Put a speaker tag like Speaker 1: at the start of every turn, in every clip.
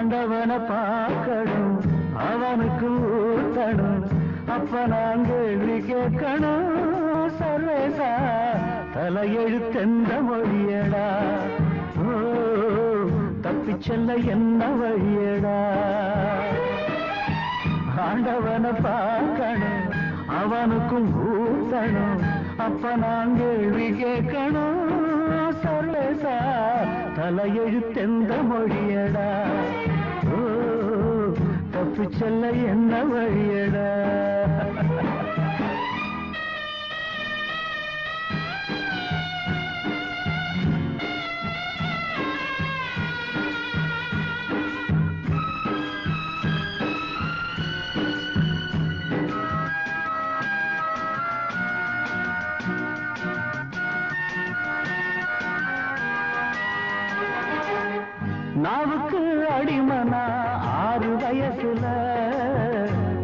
Speaker 1: ஆண்டவனை பார்க்கணும், அவனுக்கு ஊத்தணும், அப்ப நான் கேள்வி கேட்கணும். சர்வேசா தலையெழுத்தெந்த மொழியடா, ஓ தப்பிச் செல்ல என்ன வழியடா. ஆண்டவனை பார்க்கணும், அவனுக்கும் ஊத்தணும், அப்ப நான் கேள்வி கேட்கணும். சர்வேசா தலையெழுத்தெந்த மொழியடா, ஓ தப்பிச் செல்ல என்ன வழியடா. நாவுக்கு அடிமனா 6 வயசுல,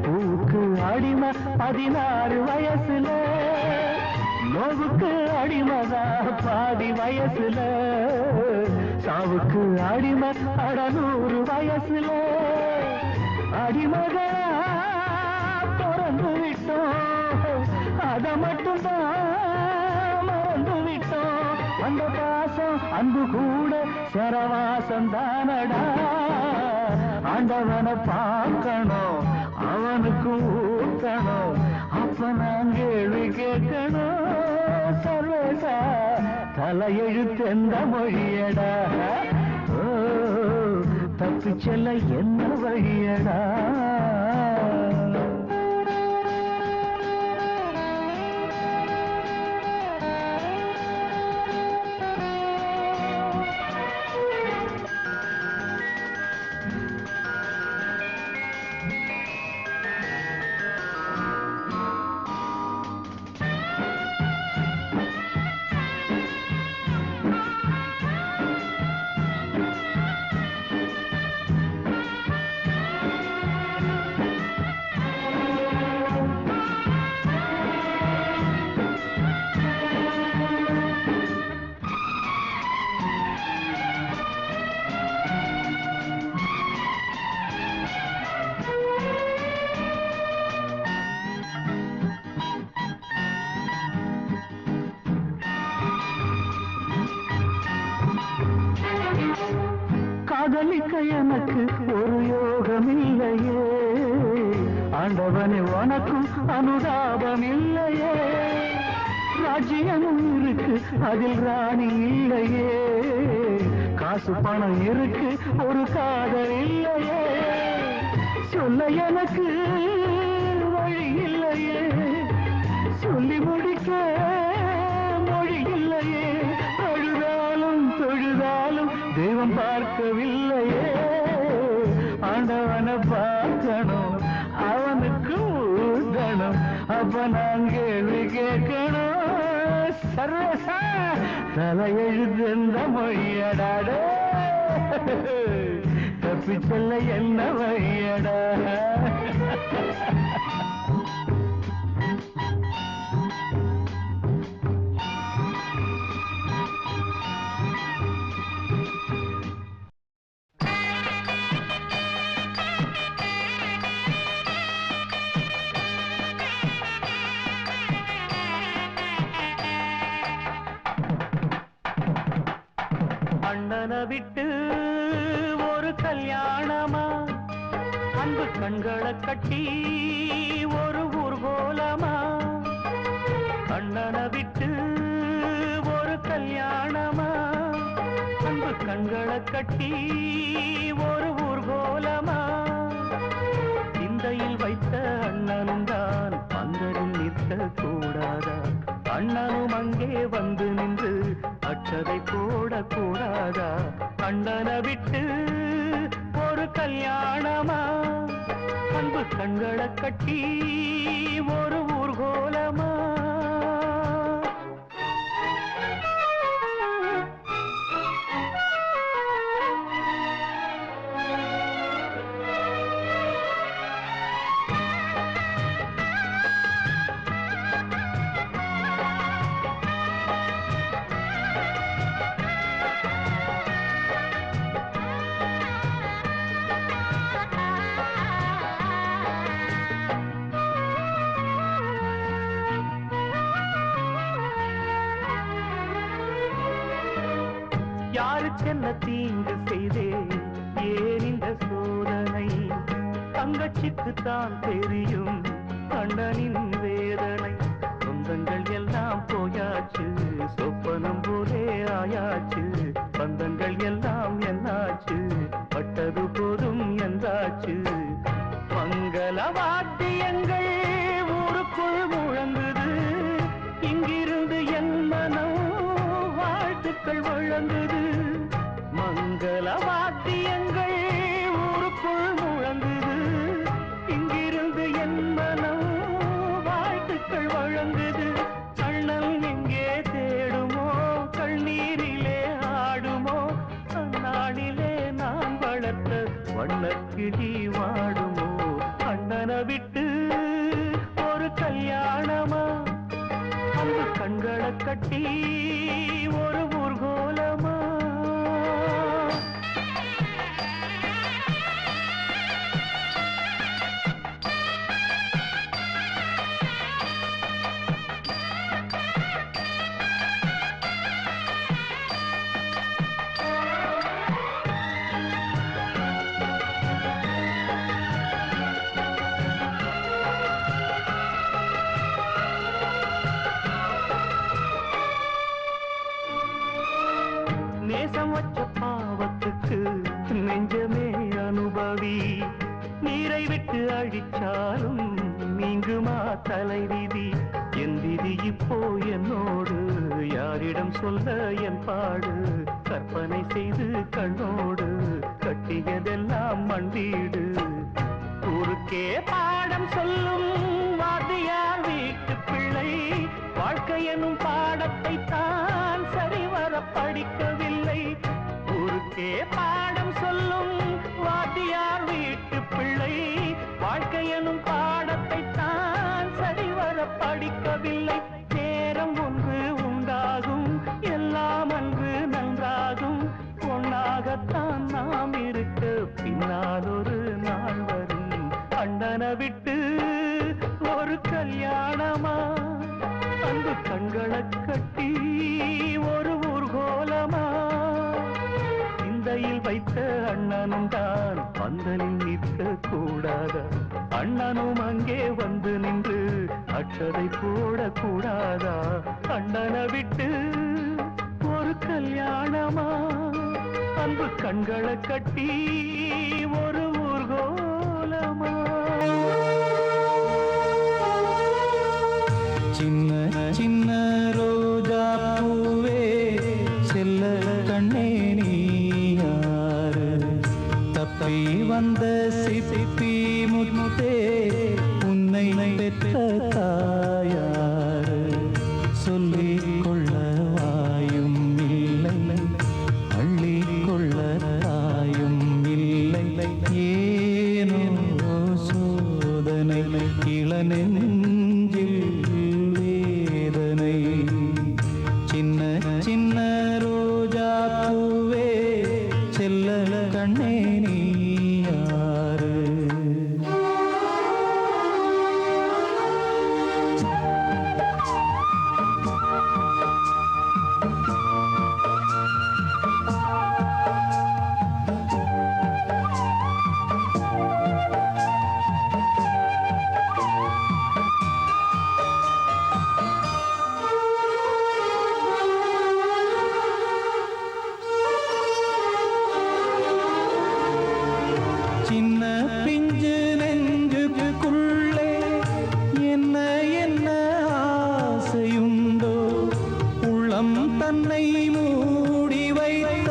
Speaker 1: பூவுக்கு அடிமை 16 வயசுல, நோவுக்கு அடிமதா பாதி வயசுல, சாவுக்கு அடிமை 100 வயசுல. அடிமகளா பிறந்து விட்டோம், அத மட்டும்தான் மறந்து விட்டோம். அந்த பாசம் அன்பு கூட சரவாசம் தானடா. ஆண்டவனை பார்க்கணும், அவனுக்கு ஊக்கணும், அப்ப நான் கேள்வி கேட்கணும். சர்வேசா தலையெழுத்தெந்த மொழியடா, ஓ தப்பிச் செல்ல என்ன வழியடா. காதலிக்க எனக்கு ஒரு யோகம் இல்லையே, ஆண்டவனே உனக்கும் அனுதாபம் இல்லையே. ராஜ்யமும் இருக்கு அதில் ராணி இல்லையே, காசு பணம் இருக்கு ஒரு காதல் இல்லையே. சொல்ல எனக்கு வழி இல்லையே, சொல்லி முடிக்க மொழி இல்லையே. அழுதாலும் தொழுதாலும் தெய்வம் பார்க்கவில்லையே. ஆண்டவனை பார்க்கணும், அவனுக்கு ஊதணும், அப்ப நான் கேள்வி கேட்கணும். சர்வசா தலையெழுத்தெந்த மொழியடாடே, தப்பிச் செல்ல என்ன வழியடா. அண்ணனை விட்டு ஒரு கல்யாணமா, அன்பு கண்களை கட்டி ஒரு ஊர்கோலமா. அண்ணனை விட்டு ஒரு கல்யாணமா, அன்பு கண்களை கட்டி ஒரு ஊர்கோலமா. சிந்தையில் வைத்த அண்ணனும் தான் பந்தரில் நிற்க கூடாதா? அண்ணனும் அங்கே வந்து நின்று அச்சதை போடக்கூடாதா? அண்ணனை விட்டு ஒரு கல்யாணமா, அன்பு கண்களை கட்டி ஒரு ஊர்கோலமா. யாருக்கென்ன தீங்கு செய்தே ஏன் இந்த சோதனை? தங்கச்சிக்குத்தான் தெரியும் கண்ணனின் வேதனை. சொந்தங்கள் எல்லாம் போயாச்சு, சொப்பனம் போலே ஆயாச்சு. பந்தங்கள் எல்லாம் என்னாச்சு, பட்டது போதும் என்றாச்சு. மங்கள வாத்தியங்கள் ஊருக்குள் முழங்குது, இங்கிருந்து என் மனம் வாழ்த்துக்கள் வழங்குது. மங்கள வாத்தியங்கள் ஊருக்குள் முழங்குது, இங்கிருந்து என் மனம் வாழ்த்துக்கள் வழங்குது. கண்ணன் எங்கே தேடுமோ, கண்ணீரிலே ஆடுமோ, அந்நாளிலே நான் வளர்த்த வண்ணக்கிளி வாடுமோ? அண்ணனை விட்டு ஒரு கல்யாணமா, அந்த கண்களை கட்டி ஒரு ஊர்கோலமா? நேசம் வச்ச பாவத்துக்கு நெஞ்சமே அனுபவி. நீரை விட்டு அழிச்சாலும் நீங்குமா தலைவிதி? என் விதி இப்போ என்னோடு, யாரிடம் சொல்ல என் பாடு? கற்பனை செய்து கண்ணோடு கட்டியதெல்லாம் மண் வீடு. ஊருக்கே பாடம் சொல்லும் வாத்தியார் வீட்டு பிள்ளை, வாழ்க்கை எனும் பாடத்தை தான் சரிவர படிக்கவில்லை. ஊருக்கே பாடம் சொல்லும் வாத்தியார் வீட்டு பிள்ளை, வாழ்க்கை எனும் பாடத்தை தான் சரிவர படிக்கவில்லை. நேரம் ஒன்று உண்டாகும், எல்லாம் அன்று நன்றாகும். ஒன்னாகத்தான் நாம் இருக்க, பின்னால் ஒரு நாள் வரும். அண்ணனை விட்டு ஒரு கல்யாணமா, அந்த கண்களை கட்டி ஒரு ஊர்கோலமா? சிந்தையில் வைத்த அண்ணனும் தான் பந்தலில் நிற்க கூடாதா? அண்ணனும் அங்கே வந்து நின்று அட்சதை போடக்கூடாதா? அண்ணனை விட்டு ஒரு கல்யாணமா, அன்பு கண்களை கட்டி ஒரு ஊர்கோலமா?
Speaker 2: சின்ன சின்ன ரோஜா பூவே, செல்ல கண்ணே நீ யாரு? தப்பி வந்த சிப்பி முத்தே, உன்னை பெற்ற தாயாரு? சொல்லிக் கொள்ள வாயும் இல்லை, அள்ளிக் கொள்ள தாயும் இல்லை. ஏனோ சோதனை இளநெஞ்சில் வேதனை. சின்ன சின்ன ரோஜா பூவே, செல்ல கண்ணே நீ யாரு? சின்ன பிஞ்சு நெஞ்சுக்குள்ளே என்ன என்ன ஆசையுண்டோ? உள்ளம் தன்னை மூடி வைத்த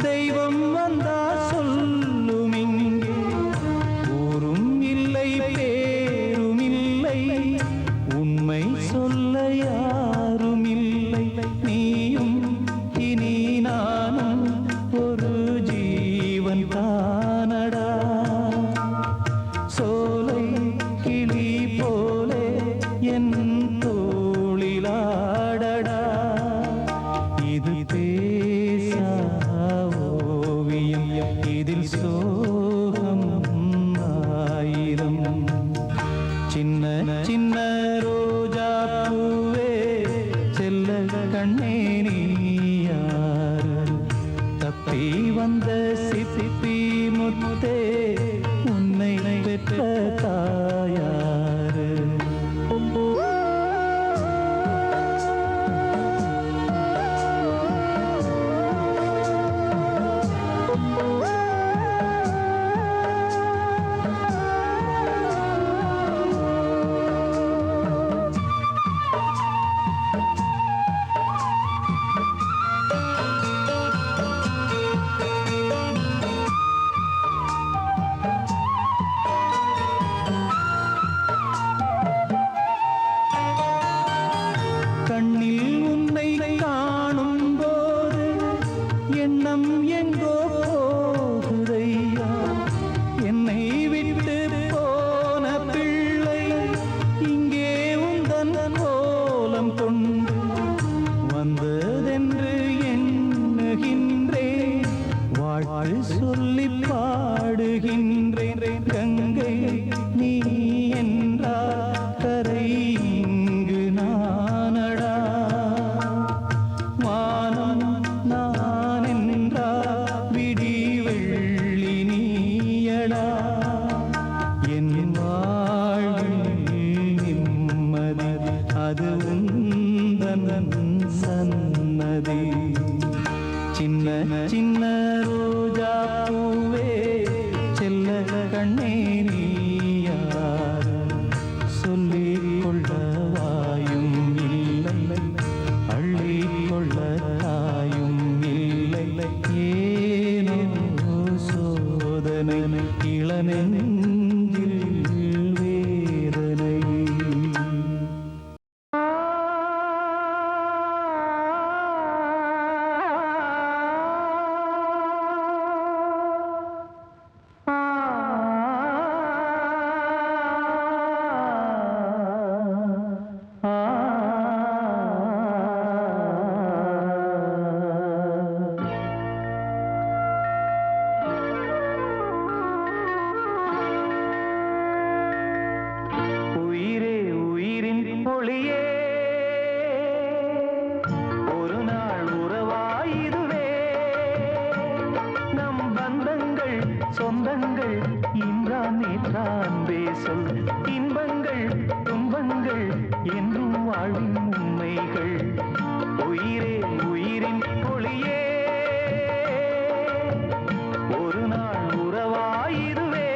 Speaker 2: தெய்வம் வந்தா சொல்லும் இங்கே. ஊரும் இல்லை பேரும் இல்லை, உண்மை சொல்ல யாரும் இல்லை. நீயும் இனி நானும் ஒரு ஜீவன் தானடா. சோலை கிளி போலே என் தோளிலாடடா. இது பேசா ஓவியம், இதில் சோகம் ஆயிரம். சின்ன சின்ன ரோஜா பூவே, செல்ல கண்ணே நீ யாரு? வந்த சிப்பி முத்தே உன்னை பெற்ற தாயாரு கண்ணில் உன்னை காணும் போது எண்ணம் எங்கோ போகுதையா என்னை விட்டு போன பிள்ளை இங்கே உந்தன் கோலம் கொண்டு வந்ததென்று எண்ணுகின்றேன் வாழ் சொல்லி பாடுகின்றேன் கங்கை நீ என்றால் கரை இங்கு நானடா வானம் நான் என்றால் விடி வெள்ளி நீயடா என் வாழ்வில் நிம்மதி அது உந்தன் சன்னதி சின்ன சின்ன ரோஜா பூவே செல்ல கண்ணே நீயார் சொல்லிக் கொள்ள வாயும் இல்லை அள்ளிக் கொள்ள தாயும் இல்லை ஏனோ சோதனை இளநெஞ்சில் வேதனை உயிரே உயிரின் மொழியே ஒரு நாள் உறவாயுதுவே நம் பந்தங்கள் சொந்தங்கள் இன்றான் நேற்றான் பேசல் இன்பங்கள் துன்பங்கள் என்றும் வாழ்வின் உண்மைகள் உயிரே உயிரின் மொழியே ஒரு நாள் உறவாயுதுவே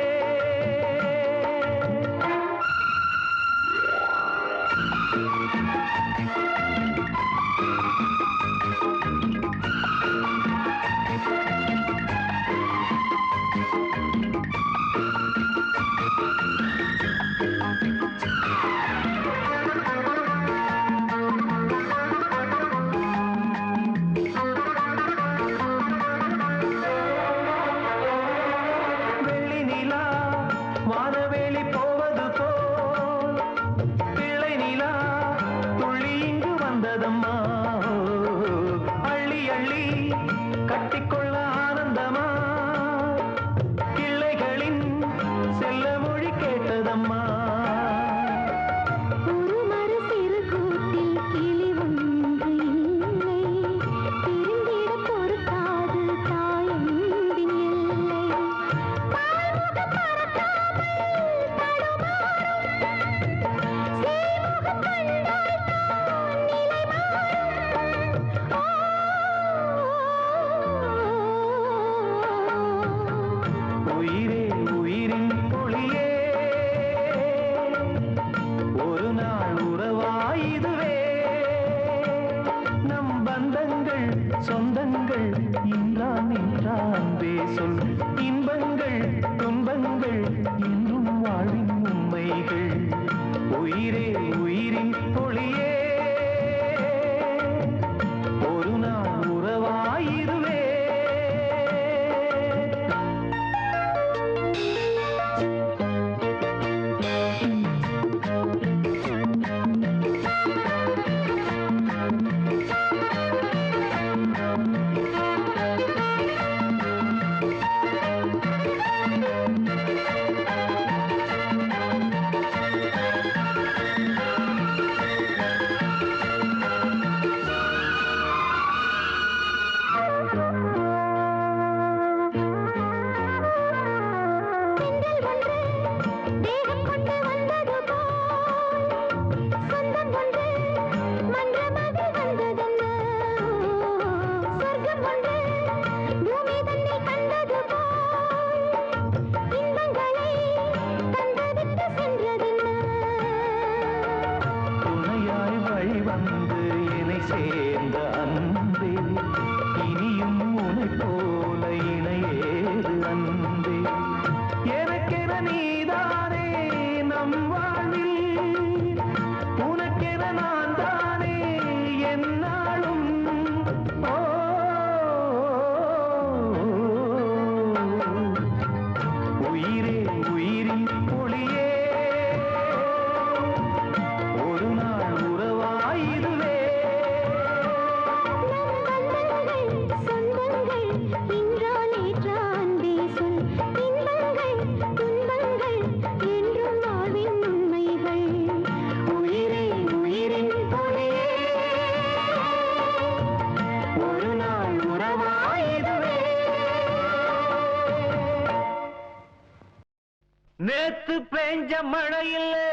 Speaker 1: நேத்து பெஞ்ச மழையில்லை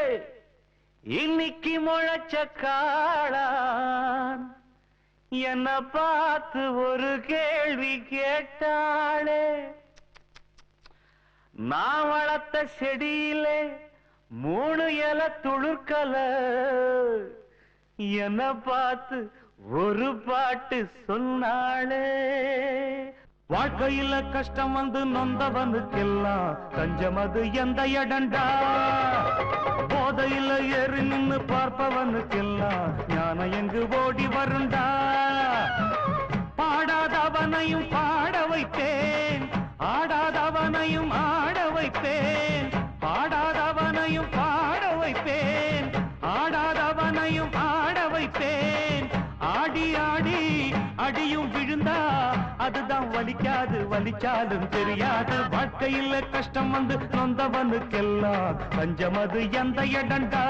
Speaker 1: இன்னைக்கு முளைச்ச காளான் என்ன பார்த்து ஒரு கேள்வி கேட்டாளே நான் வளர்த்த செடியிலே 3 இலை துளுர்க்கல என்ன பார்த்து ஒரு பாட்டு சொன்னாளே வாழ்க்கையில கஷ்டம் வந்து நொந்தவனுக்கெல்லாம் தஞ்சம் அது எந்த இடண்டா போதையில ஏறி நின்னு பார்ப்பவனுக்கெல்லாம் ஞானம் எங்கு ஓடி வருண்டா பாடாதவனையும் பாட வைப்பேன் ஆடாதவனையும் ஆட வைப்பேன் பாடாதவனையும் பாட வைப்பேன் ஆடாதவனையும் ஆட வைப்பேன் ஆடி ஆடி அடியும் விழுந்தா அதுதான் வலிக்காது வலிச்சாலும் தெரியாது வாழ்க்கையில் கஷ்டம் வந்து நொந்தவனுக்கெல்லாம் பஞ்சம் அது எந்த இடண்டா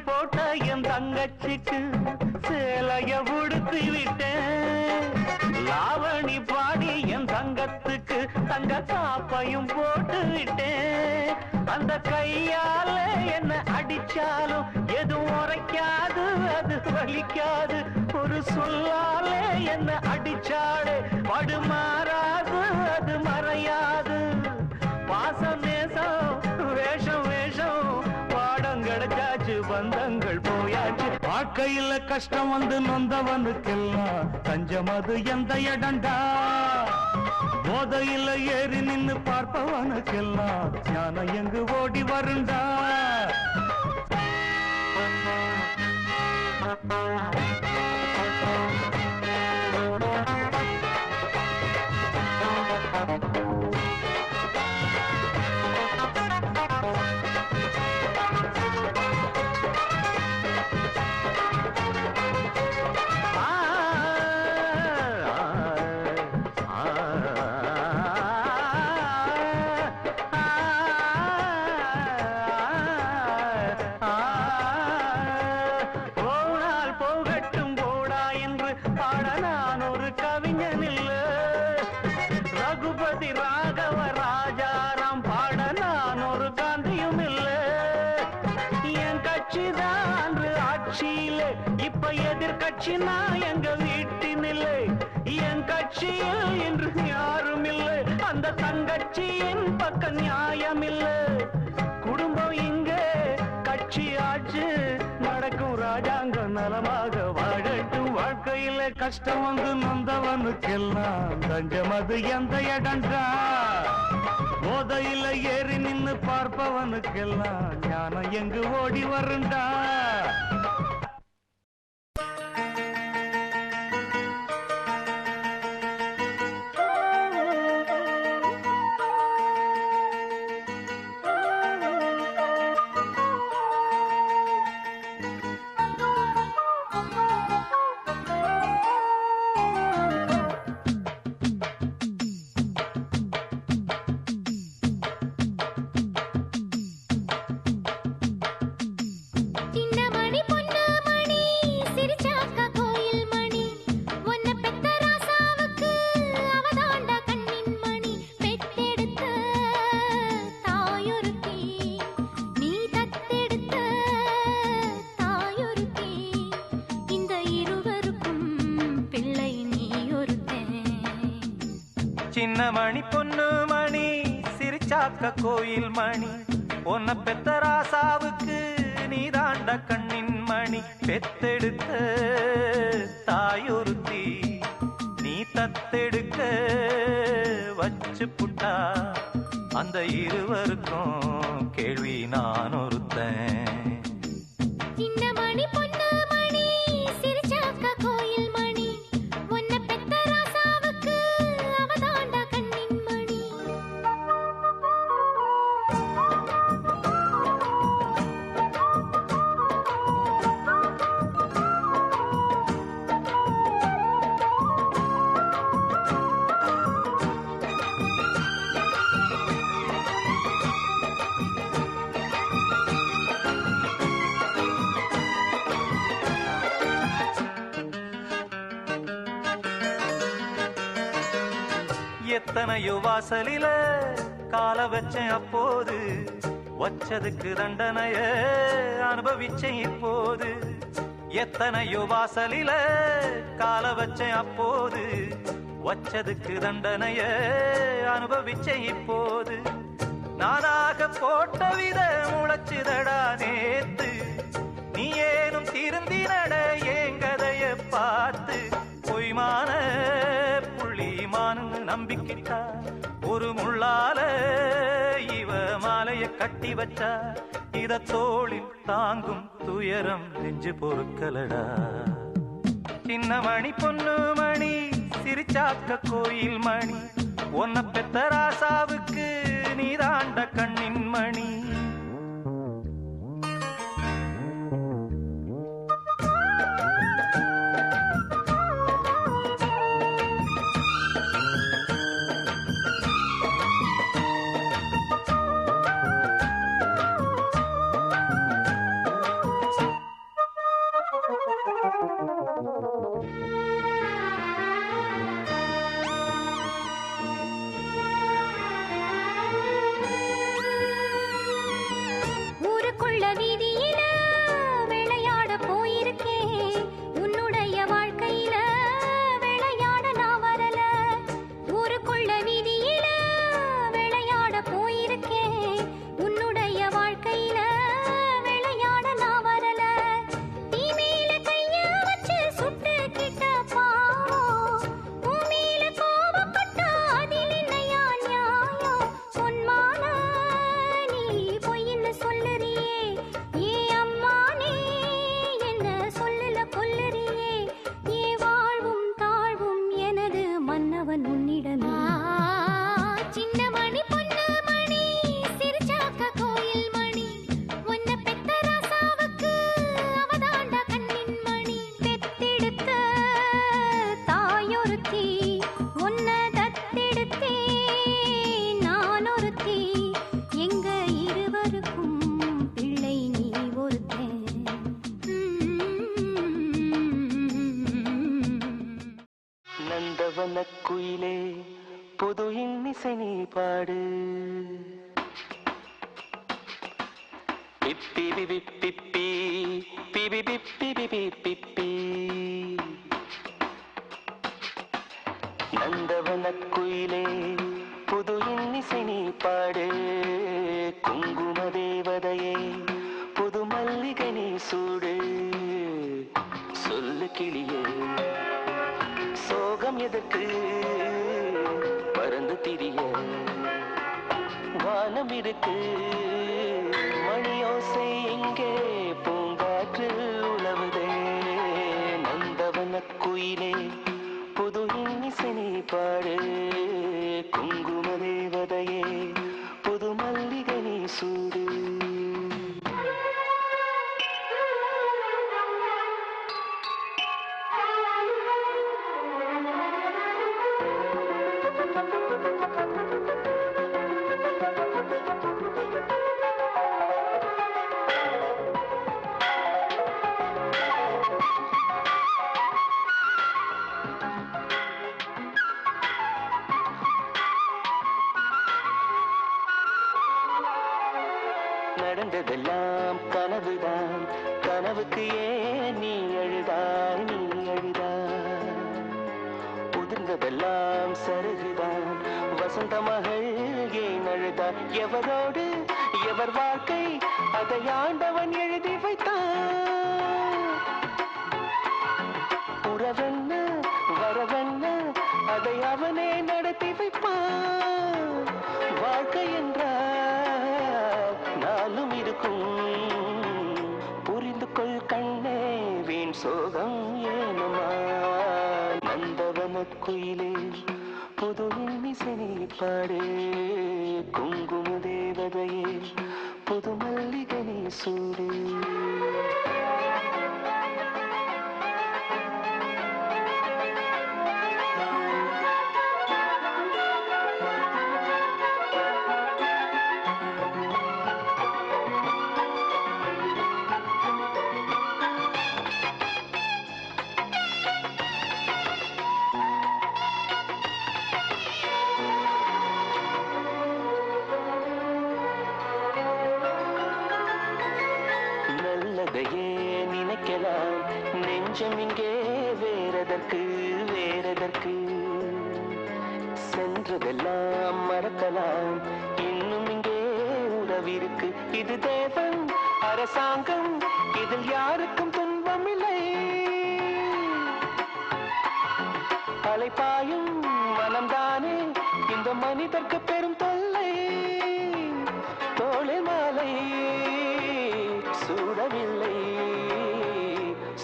Speaker 1: போட்ட என் தங்கச்சிக்கு சேலைய உடுத்தி விட்டேன் லாவணி பாடி என் தங்கத்துக்கு தங்க காப்பையும் போட்டு விட்டேன் அந்த கையால என்ன அடிச்சாலும் எதுவும் உரைக்காது அது வலிக்காது ஒரு சொல்லால என்ன அடிச்சாடு படுமாறாது அது மறையாது பாசம் நேசம் வேஷம் வேஷம் கிடைச்சாச்சு பந்தங்கள் போயாச்சு வாழ்க்கையில கஷ்டம் வந்து நொந்தவனுக்கெல்லாம் தஞ்சம் அது எந்த இடண்டா போதையில ஏறி நின்னு பார்ப்பவனுக்கெல்லாம் ஞானம் எங்கு ஓடி வருண்டா இப்ப எதிர்கட்சி நான் எங்க வீட்டினில்லை என் கட்சியில் என்று யாரும் இல்லை அந்த தங்கட்சியின் பக்க நியாயம் இல்லை குடும்பம் இங்கே கட்சி ஆச்சு நடக்கும் ராஜாங்கம் நலமாக வாழட்டும் வாழ்க்கையில கஷ்டம் வந்து நொந்தவனுக்கெல்லாம் தஞ்சம் அது எந்த இடண்டா போதையில ஏறி நின்னு பார்ப்பவனுக்கெல்லாம் ஞானம் எங்கு ஓடி வருண்டா
Speaker 2: சின்ன மணி பொண்ணு மணி சிரிச்சாக்க கோயில் மணி உன்னை பெத்த ராசாவுக்கு நீ தாண்ட கண்ணின் மணி பெத்தெடுத்த தாயொருத்தி நீ தத்தெடுக்க வச்சு புட்டா அந்த இருவருக்கும் கேள்வி நான் ஒருத்தன்
Speaker 3: சின்ன மணி பொண்ணு மணி சிரிச்சாக்க கோயில் மணி உன்னை பெத்த ராசாவுக்கு அவதாண்ட கண்ணின் மணி
Speaker 2: எத்தனையோ வாசலில கால வச்சேன் அப்போது, வச்சதுக்கு தண்டனைய அனுபவிச்சேன் இப்போது. எத்தனையோ வாசலில கால வச்சேன் அப்போது, வச்சதுக்கு தண்டனைய அனுபவிச்சேன் இப்போது. நானாக போட்ட வித முளைச்சுதடா நேத்து, நீ ஏனும் திருந்தினட ஏங்கதைய பார்த்து. பொய்மான புள்ளிமானு நம்பிக்கிட்டா, ஒரு முள்ளால இவ மாலைய கட்டி வச்சா. இத தோளில் தாங்கும் துயரம் நெஞ்சு பொறுக்கலடா. சின்ன மணி பொண்ணு மணி சிரிச்சாக்க கோயில் மணி, உன்னை பெத்த ராசாவுக்கு நீதாண்ட கண்ணின் மணி.
Speaker 4: குயிலே புது இன்னிசை நீ பாடு. பிப்பி பிப்பி பிப்பி பிப்பி பிப்பி பிப்பி. நந்தவன குயிலே புது இன்னிசை நீ பாடு. குங்கும தேவதையே புது மல்லிகை நீ சூடு. சொல்லு கிளியே சோகம் எதற்கு பறந்து திரிய. வானம் இருக்கு மணியோசை இங்கே பூங்காற்று உழவுதே. நந்தவன குயிலே புது இன்னிசை நீ பாடு. குங்கும தேவதையே புது மல்லிகை நீ சூடு. நடந்ததெல்லாம் கனவுதான். கனவுக்கு ஏன் நீ அழுதாய் நீ அழுதாய். உதிர்ந்ததெல்லாம் சருகுதான். வசந்த மகள் ஏன் அழுதாய். எவரோடு எவர் வாழ்க்கை அதை ஆண்டவன் எழுதி வைத்தான். உறவென்ன வரவென்ன அதை அவனே நடத்தி வைப்பான். வாழ்க்கை என்றால் நாளும் இருக்கும். புரிந்து கொள் கண்ணே வீண் சோகம் ஏனுமா. நந்தவன குயிலே புது இன்னிசை நீ பாடு. குங்கும தேவதையே புது மல்லிகை நீ சூடு. நெஞ்சம் இங்கே வேறதற்கு வேறதற்கு சென்றதெல்லாம் மறக்கலாம் இன்னும் இங்கே உறவிருக்கு இது தேவன் அரசாங்கம் இதில் யாருக்கும் துன்பமில்லை அலைப்பாயும் மனம்தானே இந்த மனிதர்க்கு பெரும் தொல்லை தோளை மாலை சூடவில்லை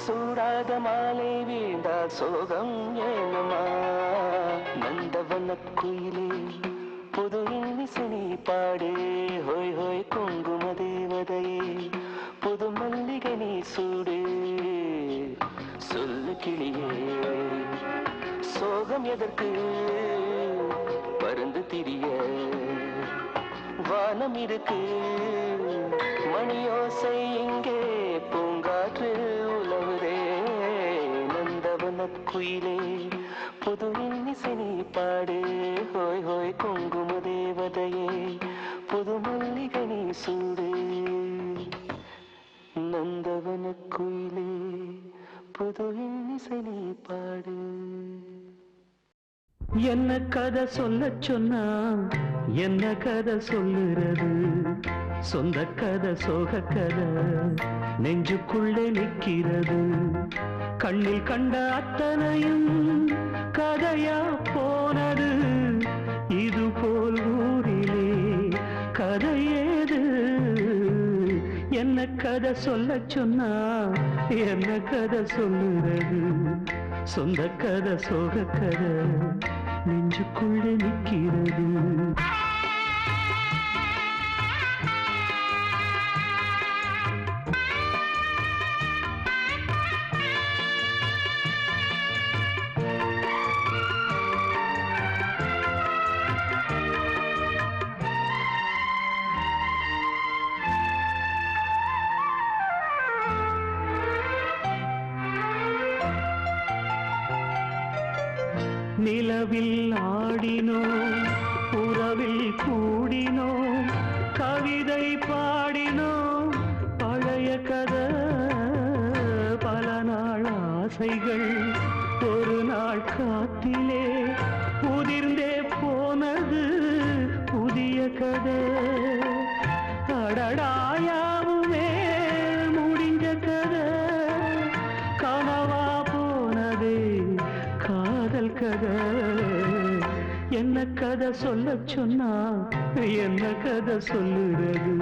Speaker 4: சூடாத மாலை வீழ்ந்தால் சோகம் ஏனமா நந்தவன குயிலே புது இன்னிசை பாடு ஹோய் ஹோய் குங்கும தேவதையே புது மல்லிகை நீ சூடு சொல்லு கிளியே சோகம் எதற்கு பருந்து திரிய வானம் இருக்கு மணியோசை இங்கே பூங்காற்று உலவுதே நந்தவன குயிலே புது இன்னிசை நீ பாடு ஹோய் ஹோய் குங்கும தேவதையே புது மல்லிகை நீ சூடு நந்தவன குயிலே புது இன்னிசை நீ பாடு
Speaker 1: என்ன கதை சொல்ல சொன்னா என்ன கதை சொல்லுறது சொந்த கதை சோக கதை நெஞ்சுக்குள்ளே நிற்கிறது கண்ணில் கண்ட அத்தனையும் கதையா போனது இது போல் ஊரிலே கதை ஏது என்ன கதை சொல்ல சொன்னா என்ன கதை சொல்லுறது சொந்த கதை சோக கதை நெஞ்சுக்குள்ளே நிற்கிறது நிலவில் ஆடினோம் உறவில் கூடினோம் கவிதை பாடினோம் பழைய கதை பல நாள் ஆசைகள் ஒரு நாள் காத்திலே உதிர்ந்தே போனது புதிய கதை அடடாயாவுமே முடிஞ்ச கதை கனவா போனதே காதல் கதை என்ன கதை சொல்ல சொன்னா என்ன கதை சொல்லுறது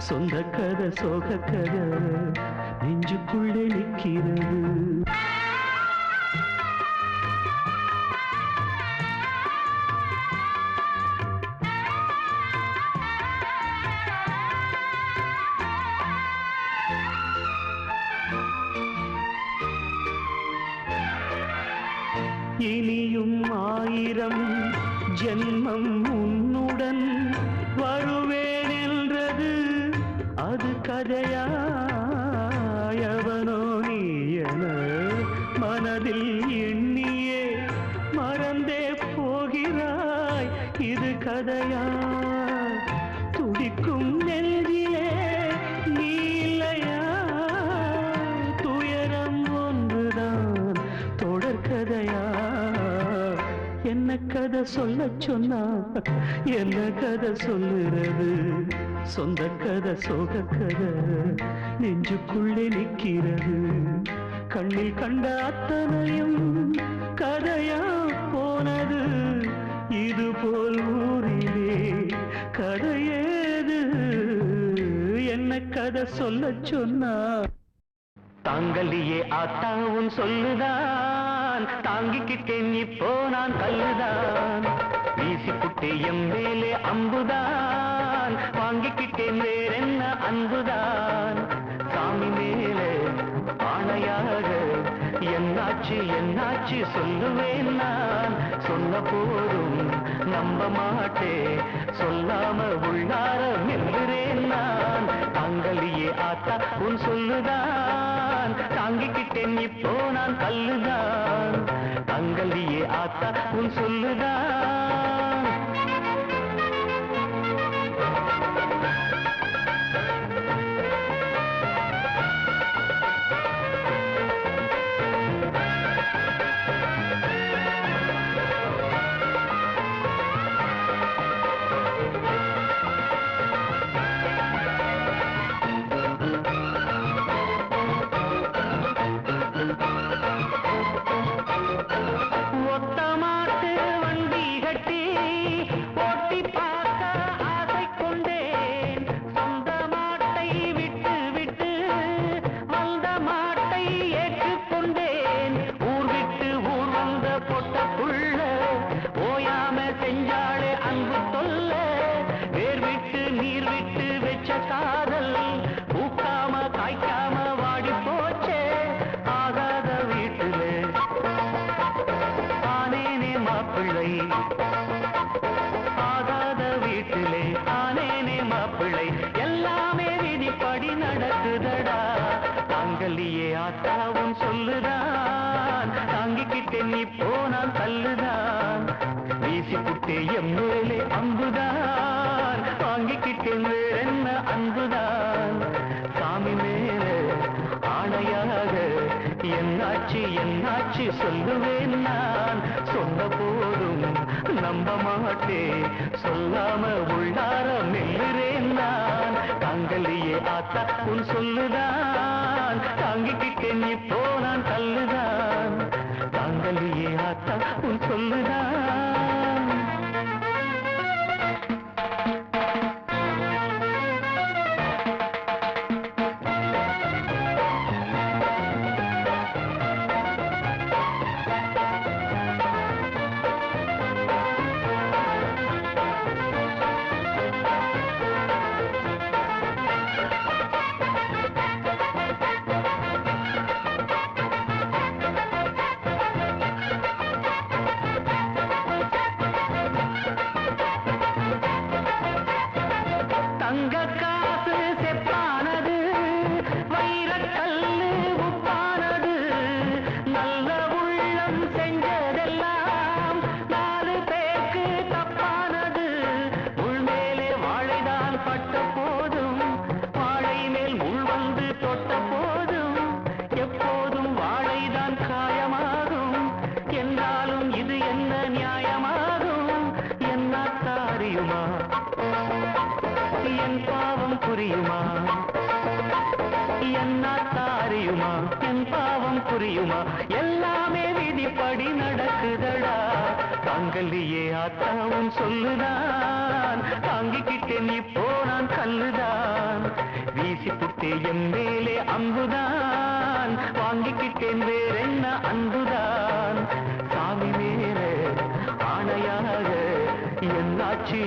Speaker 1: சொந்த கதை சோக கதை நெஞ்சுக்குள்ளே நிற்கிறது இனியும் ஆயிரம் ஜென்மம் உன்னுடன் வருவேன் என்றது அது கதையா எவனோ நீ என மனதில் எண்ணியே மறந்தே போகிறாய் இது கதையா துடிக்கும் நெஞ்சிலே நீ இல்லையா துயரம் ஒன்றுதான் தொடர்கதையா என்ன கதை சொல்ல சொன்னா என்ன கதை சொல்லுறது சொந்த கதை சோக கதை நெஞ்சுக்குள்ளே நிற்கிறது கண்ணில் கண்ட அத்தனையும் கதையா போனது இது போல் ஊரிலே கதையேது என்ன கதை சொல்ல சொன்னா தாங்கலியே ஆத்தாவும் சொல்லுதான் தாங்கிக்கிட்டேன் இப்போ நான் கல்லுதான் வீசிக்கிட்டே எம் மேலே அம்புதான் வாங்கிக்கிட்டேன் வேறென்ன அன்புதான் சாமி மேலே ஆணையாக என்னாச்சு என்னாச்சு சொல்லுவேன் நான் சொன்ன போதும் நம்ப மாட்டேன் சொல்லாம உள்ளார மெல்லுறேன் நான் தாங்கலியே ஆத்தா உன் சொல்லுதான் தாங்கிக்கிட்டேன் இப்போ நான் கல்லுதான் தாங்கலியே ஆத்தா உன் சொல்லுதான் போனான் கல்லுதான் வீசி புட்டே எம்மேலே அம்புதான் வாங்கிக்கிட்டேன் வேறென்ன அன்புதான் சாமி மேலே ஆணையாக என்னாச்சு சொல்லுவேன் நான் சொன்ன போதும் நம்ப மாட்டேன் சொல்லாம உள்ளார மெல்லுறேன் நான் தாங்கலியே ஆத்தா உன் சொல்லுதான் தாங்கிக்கிட்டேன் இப்போ நான் கல்லுதான் தாங்கலியே ஆத்தா உன் சொல்லுதான் புரியுமா எல்லாமே விதிப்படி நடக்குதடா தாங்கலியே ஆத்தாவும் சொல்லுதான் தாங்கிக்கிட்டேன் இப்போ நான் கல்லுதான் வீசி புட்டே என் மேலே அம்புதான் வாங்கிக்கிட்டேன் வேறென்ன அன்புதான் சாமி மேலே ஆணையாக என்னாச்சு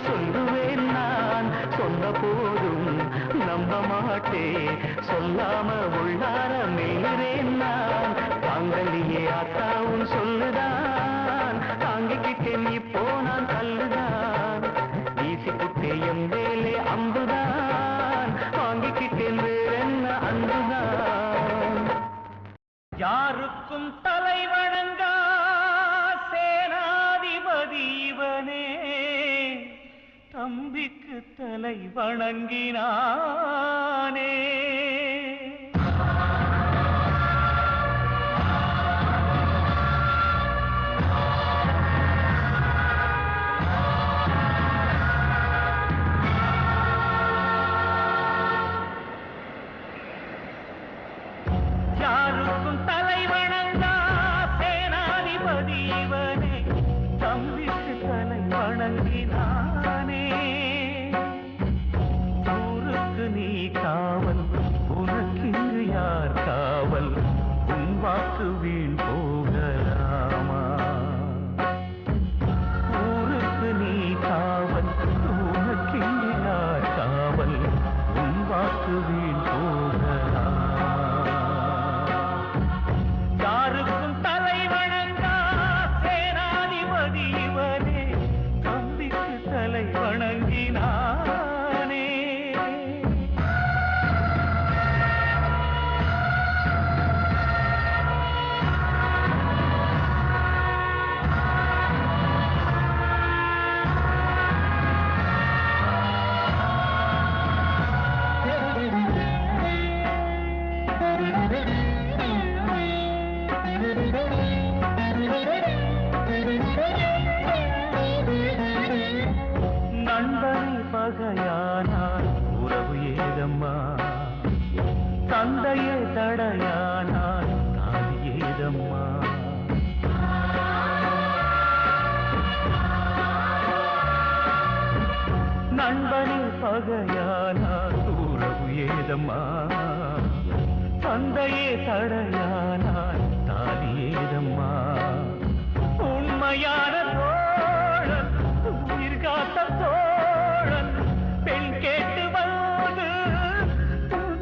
Speaker 1: சொல்லுவேன் நான் சொன்ன போதும் நம்ப மாட்டேன் சொல்லாம உள்ளார மேறேன் நான் தாங்கலியே ஆத்தாவும் சொல்லுதான் தாங்கிக்கிட்டேன் இப்போ நான் கல்லுதான் வீசி புட்டே என் மேலே அம்புதான் வாங்கிக்கிட்டேன் வேறென்ன அன்புதான்
Speaker 2: யாருக்கும் தலை வணங்கா சேனாதிபதி இவனே தம்பிக்கு தலை வணங்கினானே யாருக்கும் தலை வணங்கா சேனாதிபதி இவனே தம்பிக்கு தலை வணங்கினானே ஊருக்கு நீ காவல் உனக்கிங்கு யார் காவல் உன் வாக்கு வீண் போகலாமா ஊருக்கு நீ காவல் உனக்கிங்கு யார் காவல் உன் வாக்கு வீண் போகலாமா யாருக்கும் தலை வணங்கா சேனாதிபதி இவனே தம்பிக்கு தலை வணங்கினானே நண்பனை பகையானால் உறவு ஏதம்மா தந்தையே தடையானால் தாலி ஏதம்மா நண்பனை பகையானால் உறவு ஏதம்மா தந்தையே தடையானால் தாலி ஏதம்மா உண்மையான தோழன் உயிர் காத்த தோழன் பெண் கேட்டு வந்து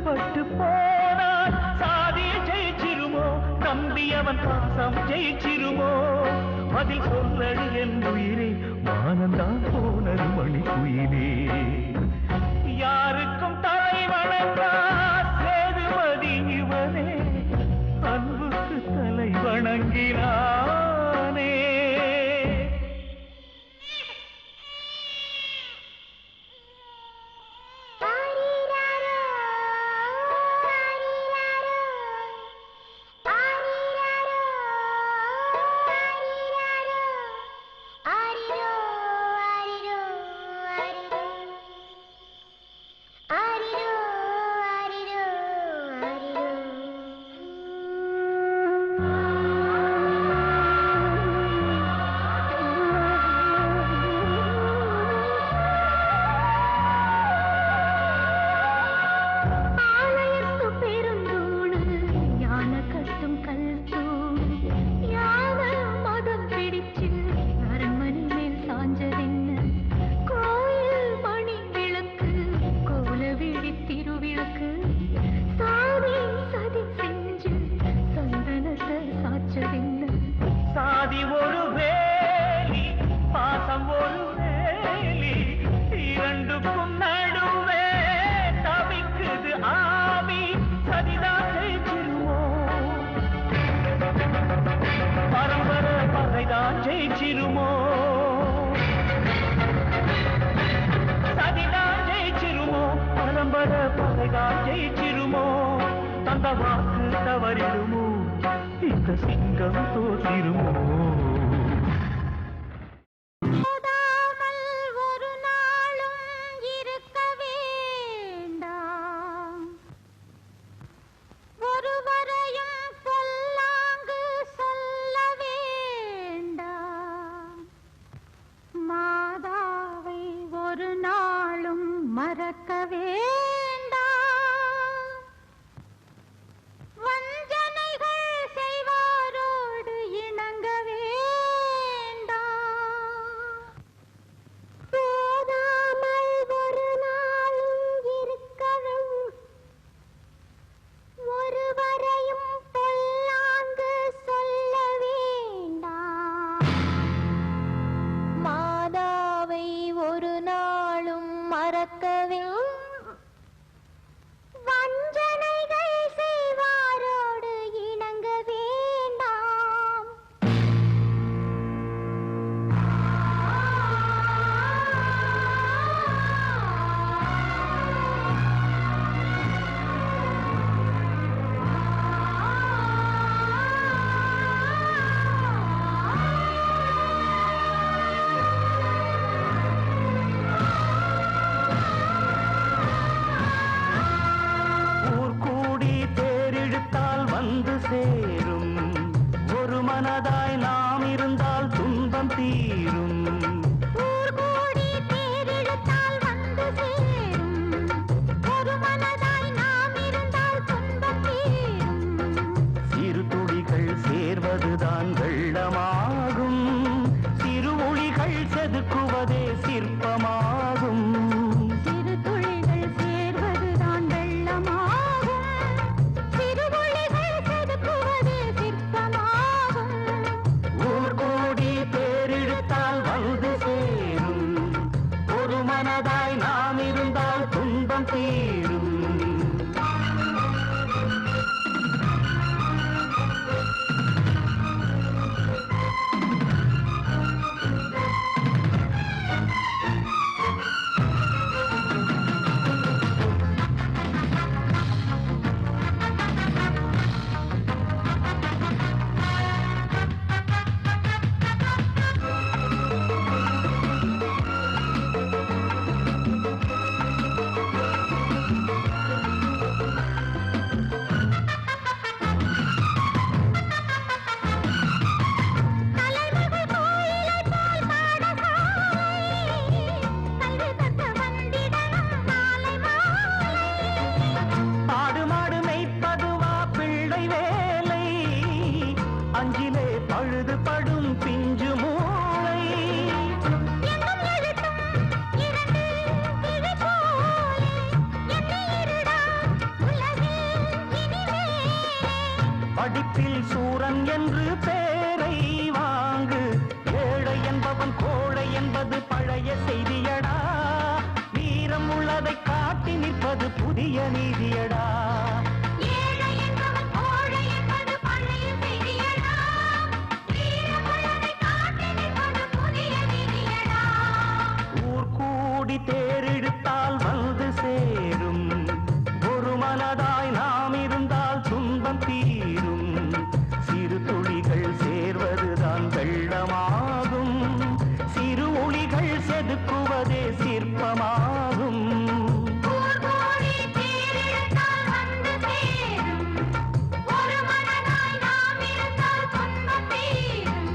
Speaker 2: பட்டு போனால் சாதியை ஜெயிச்சிருமோ நம்பியவன் பாசம் ஜெயிச்சிருமோ அதில் சொல்லடி என் உயிரே மானந்தான் போனது மணி குயிலே யாருக்கும் தலை வணங்கா சேதுபதி இவனே அன்புக்கு தலை வணங்கினார் மதி ஒரு வேலி பாசம் ஒரு வேலி இரண்டுக்கும் நடுவே தவிக்குது ஆவி சதிதான் ஜெயிச்சிருமோ பரம்பரை பகைதான் ஜெயிச்சிருமோ சதிதான் ஜெயிச்சிருமோ பரம்பரை பகைதான் ஜெயிச்சிருமோ தந்த வாக்கு தவறிடுமோ இந்த சிங்கம் தோற்றிருமோ
Speaker 3: ஒரு நாளும் இருக்க வேண்டாம் ஒருவரையும் சொல்லாங்கு சொல்ல வேண்டாம் மாதாவை ஒரு நாளும் மறக்க வேண்டாம் வஞ்சனைகள் செய்வாரோடு இணங்க வேண்டாம் போதாமல் ஒரு நாளும் இருக்கவும் ஒருவரையும் பொல்லாங்கு சொல்ல வேண்டாம் மாதாவை ஒரு நாளும் மறக்கவே வஞ்சனைகள் செய்வாரோடு இணங்க வேண்டாம்
Speaker 2: ஊர் கூடி தேரிழுத்தால் வந்து சேரும் ஒரு மனதாய் நாம் இருந்தால் துன்பம் தீரும்
Speaker 3: ஊர் கூடி தேரெடுத்தால் வந்து சேரும் ஒரு மனதாய் நாம் இருந்தால் துன்பம் தீரும்
Speaker 2: சிறு துளிகள் சேர்வதுதான் வெள்ளமாகும் சிறு ஒளிகள் செதுக்குவதே சிற்பமாகும்
Speaker 3: சிறு துளிகள் சேர்வதுதான் வெள்ளமாகும் சிறு துளிகள் செதுக்குவது சிற்பமாகும்
Speaker 2: ஊர் கூடி தேரிழுத்தால் வந்து சேரும் ஒரு மனதாய் நாம் இருந்தால் துன்பம் தீரும்
Speaker 3: தலைமகள் கோயிலைப் போல் பாடசாலை கல்வி கற்க வந்திடணும் மாலை மாலை
Speaker 2: ஆடு மாடு மேய்ப்பதுவா பிள்ளை வேலை அஞ்சிலே பழுது படும் பிஞ்சு மூளை
Speaker 3: எங்கும் எழுத்தும் இரண்டு கிளி போலே என்னை இருடா உலகில் இனிமே
Speaker 2: படிப்பில் சூரன் என்று பேரை வாங்கு ஏழை என்பவன் கோழை என்பது பழைய செய்தியடா வீரம் உள்ளதை காட்டி நிற்பது புதிய நீதியடா
Speaker 3: ஏழை என்பவன் கோழை என்பது பழைய செய்தியடா வீரமுள்ளதை காட்டி நிற்பது புதிய நீதியடா
Speaker 2: ஊர் கூடி தேரிழுத்தால் வந்து சேரும் ஒரு மனதாய் நாம் இருந்தால் துன்பம் தீரும் சிறு துளிகள் சேர்வதுதான் வெள்ளமாகும் சிறு ஒளிகள் செதுக்குவதே சிற்பமாகும்
Speaker 3: ஊர் கூடி தேரெடுத்தால் வந்து சேரும் ஒரு மனதாய் நாம் இருந்தால் துன்பம் தீரும்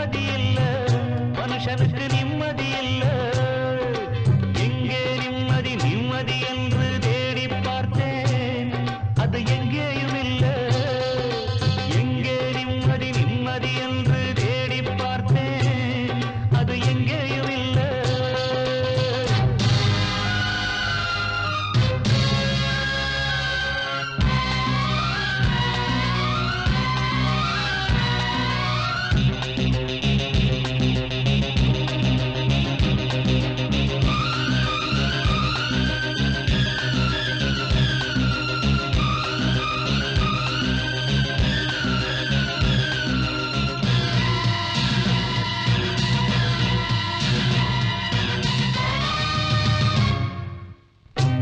Speaker 2: நிம்மதி இல்ல மனுஷனுக்கு நிம்மதி இல்ல எங்கே நிம்மதி நிம்மதி என்று தேடி பார்த்தேன் அது எங்கேயும் இல்ல எங்கே நிம்மதி நிம்மதி என்று தேடி பார்த்தேன் அது எங்கேயும் இல்ல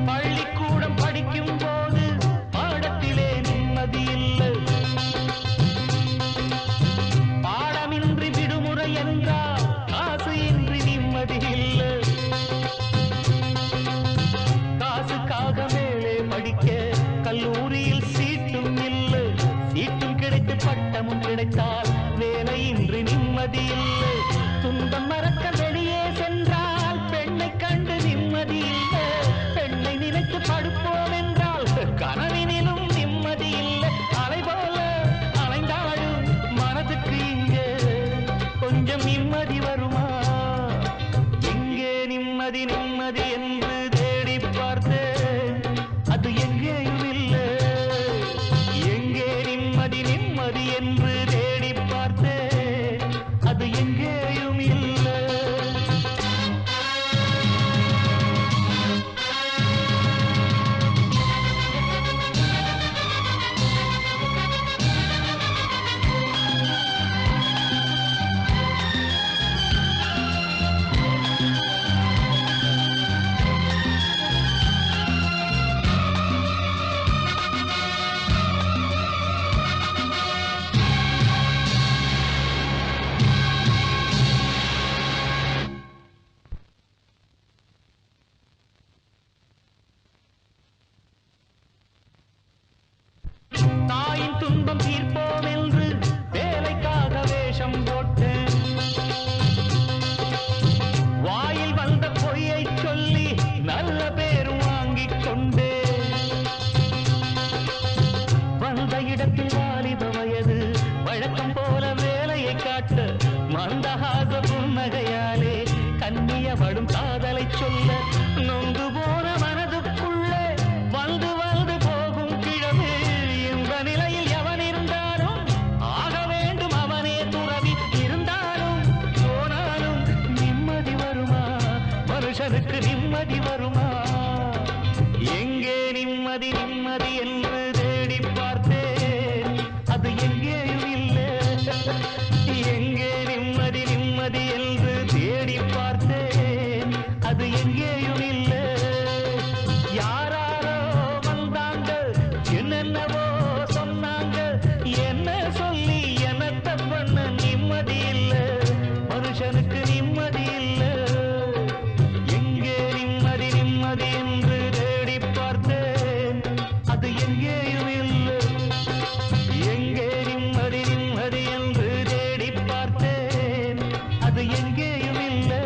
Speaker 2: பள்ளிக்கூடம் படிக்கும் போது பாடத்திலே நிம்மதி இல்லை பாடமின்றி விடுமுறை என்றால் காசு இன்றி நிம்மதி இல்லை காசுக்காக மேலே படிக்க கல்லூரியில் சீட்டும் இல்லை சீட்டும் கிடைத்து பட்டமும் கிடைத்தால் வேலையின்றி நிம்மதி இல்லை துன்பம் மறக்க வெளியே சென்றால் பெண்ணை கண்டு நிம்மதி இல்லை பெண்ணை நினைத்து படுப்போம் என்றால் கனவினிலும் நிம்மதி இல்லை அலை போல அலைந்தாடும் மனதுக்கு இங்கே கொஞ்சம் நிம்மதி வருமா எங்கே நிம்மதி நிம்மதி என்று தேடி பார்த்தேன் அது எங்கேயும் இல்லை எங்கே நிம்மதி நிம்மதி என்று தேடி பார்த்தேன் அது எங்கேயும் இல்லை தாயின் துன்பம் தீர்ப்போம் என்று வேலைக்காக வேஷம் போட்டேன் வாயில் வந்த பொய்யை சொல்லி நல்ல பேரும் வாங்கிக் கொண்டேன் வந்த இடத்தில் வாலிப வயது வழக்கம் போல வேலையை காட்ட மந்தஹாச புன்னகையாலே கண்ணியப்படும் காதலை சொல்ல நொந்து போன மனதுக்குள்ளே வந்து வந்து போகும் கிழமை இந்த நிலையில் எவன் இருந்தாலும் ஆக வேண்டும் அவனே துறவி இருந்தாலும் போனாலும் நிம்மதி வருமா மனுஷனுக்கு நிம்மதி வருமா எங்கே நிம்மதி நிம்மதி என்று தேடி பார்த்தேன் அது எங்கேயும் இல்லை எங்கே நிம்மதி நிம்மதி என்று தேடி பார்த்தேன் அது எங்கேயும் இல்லை யாராரோ வந்தாங்க என்னென்னவோ சொன்னாங்க என்ன சொல்லி என்னத்த பண்ண நிம்மதி இல்லை மனுஷனுக்கு நிம்மதி இல்லை எங்கே நிம்மதி நிம்மதி என்று தேடி பார்த்தேன் அது எங்கேயும் இல்லை எங்கே நிம்மதி நிம்மதி என்று தேடி பார்த்தேன் அது எங்கேயும் இல்லை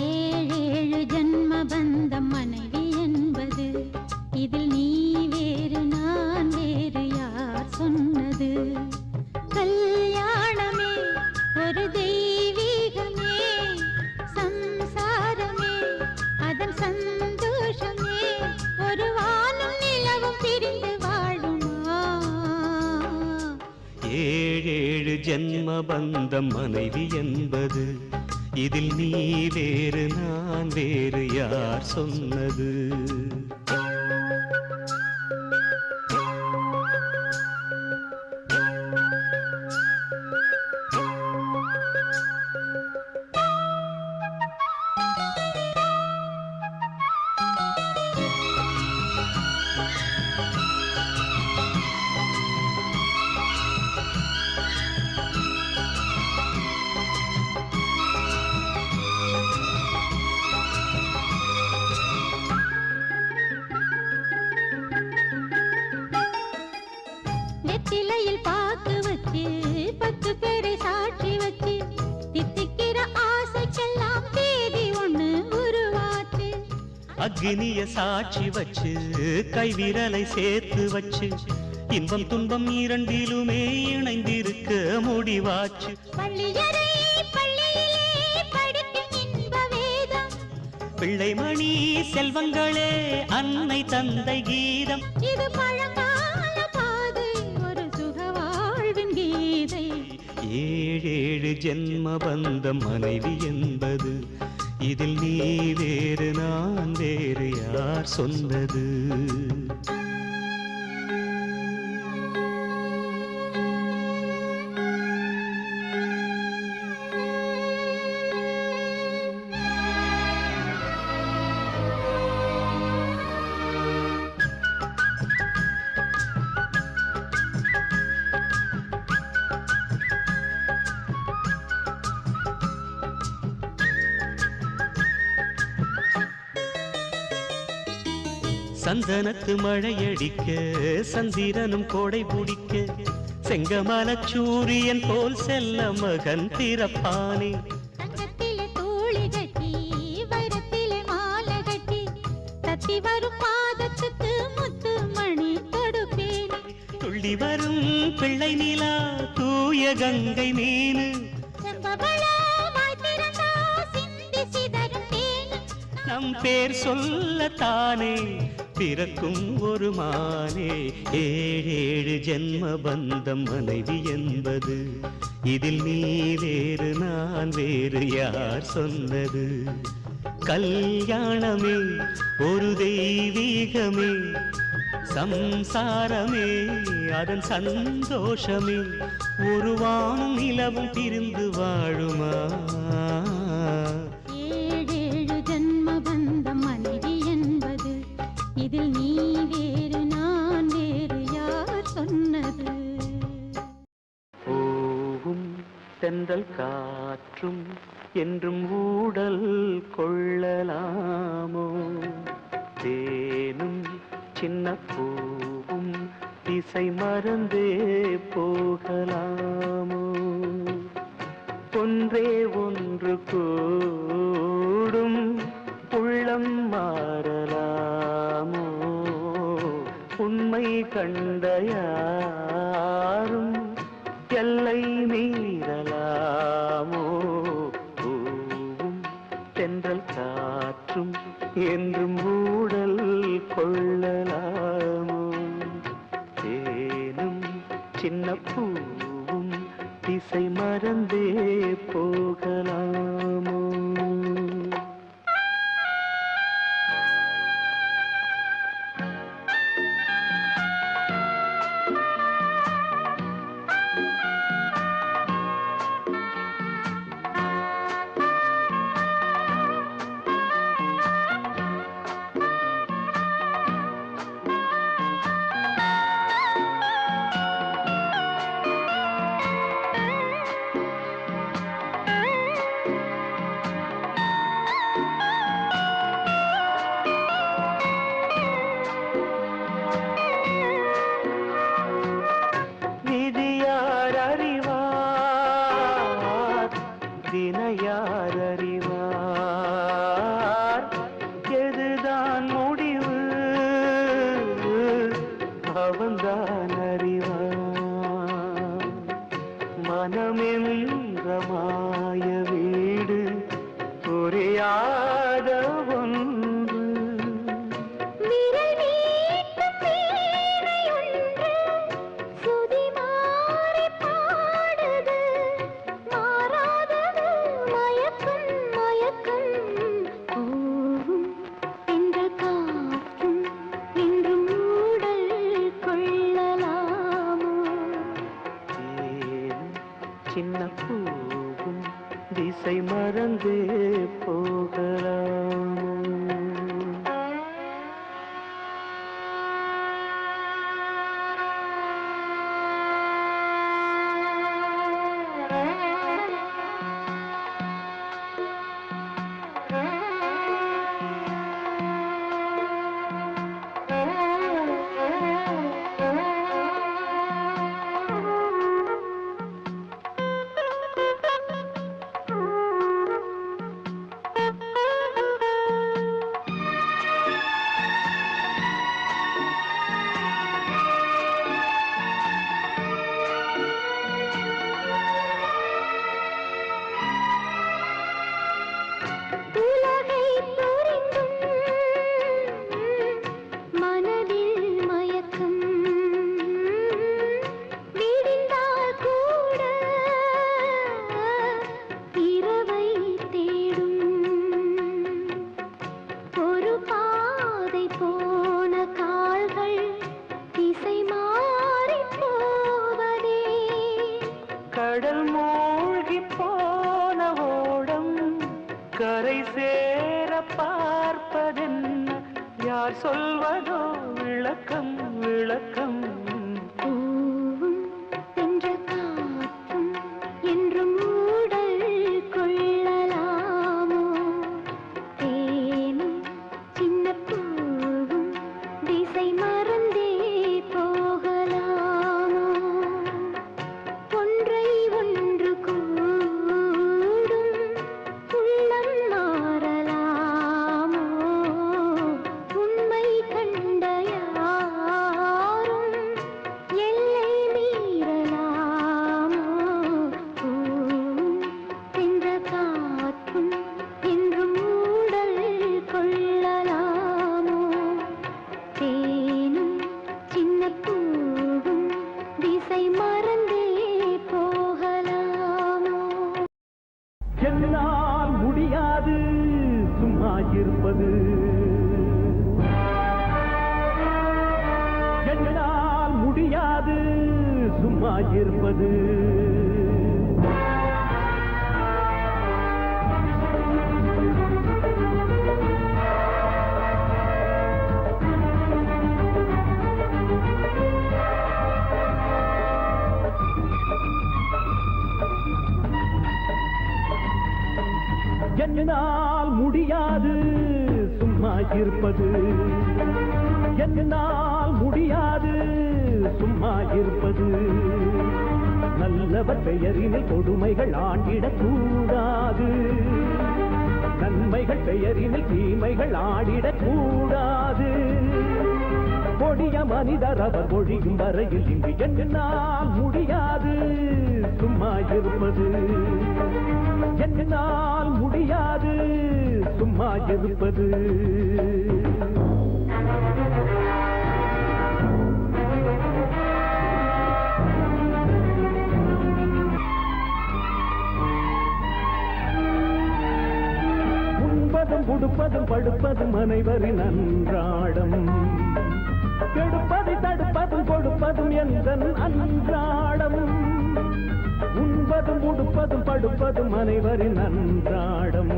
Speaker 3: ஏழேழு ஜன்ம பந்தம் மனைவி என்பது இதில் நீ வேறு நான் வேறு யார் சொன்னது கல்யாணமே ஒரு தெய்வீகமே சம்சாரமே அதன் சந்தோஷமே ஒரு வானும் நிலவும் பிரிந்து வாழுமா
Speaker 2: ஏழேழு ஜன்ம பந்தம் மனைவி என்பது இதில் நீ வேறு நான் வேறு யார் சொன்னது அக்னிய சாட்சி வச்சு கைவிரலை சேர்த்து வச்சு இன்பம் துன்பம் இரண்டிலுமே இணைந்திருக்க முடிவாச்சு.
Speaker 3: பள்ளியறை பள்ளியிலே படிக்கும் இன்ப வேதம்,
Speaker 2: பிள்ளைமணி செல்வங்களே அன்னை தந்தை கீதம்.
Speaker 3: இது பழங்கால பாதை, ஒரு சுக வாழ்வின் கீதை.
Speaker 2: ஏழேழு ஜென்ம பந்தம் மனைவி என்பது, இதில் நீ வேறு நான் வேறு யார் சொன்னது? சந்தனத்து மழையடிக்க சந்திரனும் கோடை பிடிக்க செங்கமலச் சூரியன் போல் செல்ல மகன் பிறப்பானே.
Speaker 3: தங்கத்திலே தோழி கட்டி வைரத்திலே மாலை கட்டி தத்தி வரும் பாதத்துக்கு முத்து மணி தொடுப்பேன்.
Speaker 2: துள்ளி வரும் பிள்ளை நிலா தூய கங்கை மீனு, நம் பேர் சொல்லத்தானே பிறக்கும் ஒரு மானே. ஏழேழு ஜென்ம பந்தம் மனைவி என்பது, இதில் நீ வேறு நான் வேறு யார் சொன்னது? கல்யாணமே ஒரு தெய்வீகமே, சம்சாரமே அதன் சந்தோஷமே, ஒரு வானும் நிலவும் பிரிந்து வாழுமா?
Speaker 3: ஏழேழு ஜன்ம பந்தம் மனைவி என்பது, இதில் நீ வேறு நான் வேறு யார் சொன்னது?
Speaker 2: பூவும் தென்றல் காற்றும் என்றும் ஊடல் கொள்ளலாமோ? தேனும் சின்ன பூவும் திசை மறந்தே போகலாமோ? ஒன்றே ஒன்று கூடும் உள்ளம் மாறலாமோ? உண்மை கண்ட யாரும் எல்லை மீறலாமோ? பூவும் தென்றல் காற்றும் என்றும் ஊடல் கொள்ளலாமோ? தேனும் சின்ன பூவும் திசை மறந்தே போகலாமோ? யார் அறிவார்? எதுதான் முடிவு அவன்தான் அறிவார். மனமென்ற மாய வீடு புரியாத ஒன்று, சின்ன பூவும் திசை மறந்தே போகலாமோ?
Speaker 1: கரை சேர பார்ப்பதென்ன யார் சொல்வதோ விளக்கம் விளக்கம்
Speaker 3: பூவும் சென்ற காற்றும் என்று மூடல் கொள்ளலாமோ தேனும் சின்ன பூவும் திசை மறந்தே போகலாமோ ஒன்றை ஒன்று கூடும் உள்ளம் மாறலாமோ உண்மை கண்ட யாரும் எல்லை மீறலாமோ பூவும் சென்ற காற்றும் என்று மூடல் கொள்ளலாமோ தேனும் சின்ன பூவும் திசை மறந்தே போகலாமோ
Speaker 1: என்னால் முடியாது சும்மா இருப்பது என்னால் முடியாது சும்மா இருப்பது என்னால் முடியாது சும்மா இருப்பது என்னால் முடியாது சும்மா இருப்பது நல்லவர் பெயரினில் கொடுமைகள் ஆண்டிடக்கூடாது நன்மைகள் பெயரினில் தீமைகள் ஆடிடக்கூடாது கொடிய மனிதர் அவர் ஒழியும் வரையில் இங்கு என்னால் முடியாது சும்மா இருப்பது என்னால் முடியாது சும்மா இருப்பது உண்பதும் உடுப்பதும் படுப்பதும் அனைவரின் அன்றாடம் கெடுப்பதை தடுப்பதும் கொடுப்பதும் எந்தன் அன்றாடம் உண்பதும் உடுப்பதும் படுப்பதும் அனைவரின் அன்றாடம்